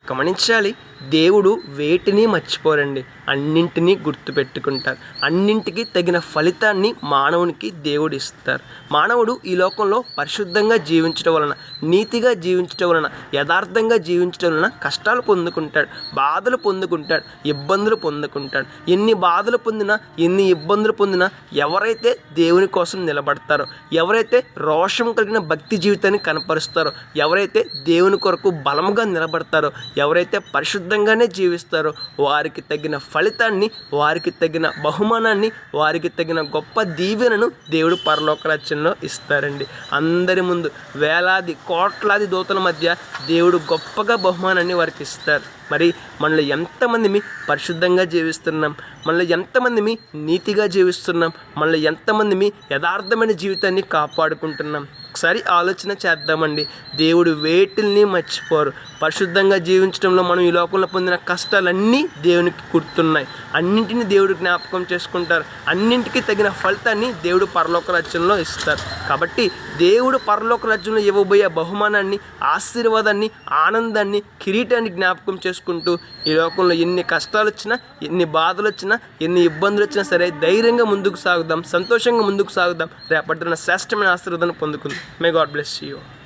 గమనించాలి, దేవుడు వేటిని మర్చిపోరండి. అన్నింటినీ గుర్తుపెట్టుకుంటారు. అన్నింటికి తగిన ఫలితాన్ని మానవునికి దేవుడు ఇస్తారు. మానవుడు ఈ లోకంలో పరిశుద్ధంగా జీవించడం వలన, నీతిగా జీవించడం వలన, యథార్థంగా జీవించడం వలన కష్టాలు పొందుకుంటాడు, బాధలు పొందుకుంటాడు, ఇబ్బందులు పొందుకుంటాడు. ఎన్ని బాధలు పొందినా, ఎన్ని ఇబ్బందులు పొందినా ఎవరైతే దేవుని కోసం నిలబడతారో, ఎవరైతే రోషం కలిగిన భక్తి జీవితాన్ని కనపరుస్తారో, ఎవరైతే దేవుని కొరకు బలముగా నిలబడతారో, ఎవరైతే పరిశుద్ధంగానే జీవిస్తారో వారికి తగిన ఫలితాన్ని, వారికి తగిన బహుమానాన్ని, వారికి తగిన గొప్ప దీవెనను దేవుడు పరలోక రాజ్యంలో ఇస్తారండి. అందరి ముందు వేలాది కోట్లాది దూతల మధ్య దేవుడు గొప్పగా బహుమానాన్ని వారికి ఇస్తారు. మరి మనలో ఎంతమంది పరిశుద్ధంగా జీవిస్తున్నాం, మనలో ఎంతమంది నీతిగా జీవిస్తున్నాం, మనలో ఎంతమంది యథార్థమైన జీవితాన్ని కాపాడుకుంటున్నాం? ఒకసారి ఆలోచన చేద్దామండి. దేవుడు వేటిల్ని మర్చిపోరు. పరిశుద్ధంగా జీవించడంలో మనం ఈ లోకంలో పొందిన కష్టాలన్నీ దేవునికి గుర్తున్నాయి. అన్నింటినీ దేవుడు జ్ఞాపకం చేసుకుంటారు. అన్నింటికీ తగిన ఫలితాన్ని దేవుడు పరలోక రాజ్యంలో ఇస్తారు. కాబట్టి దేవుడు పరలోక రాజ్యంలో ఇవ్వబోయే బహుమానాన్ని, ఆశీర్వాదాన్ని, ఆనందాన్ని, కిరీటాన్ని జ్ఞాపకం చేసుకుంటూ ఈ లోకంలో ఎన్ని కష్టాలు వచ్చినా, ఎన్ని బాధలు వచ్చినా, ఎన్ని ఇబ్బందులు వచ్చినా సరే ధైర్యంగా ముందుకు సాగుదాం, సంతోషంగా ముందుకు సాగుదాం. రేపటిన శ్రేష్టమైన ఆశీర్వాదాన్ని పొందుకుందాం. May God bless you.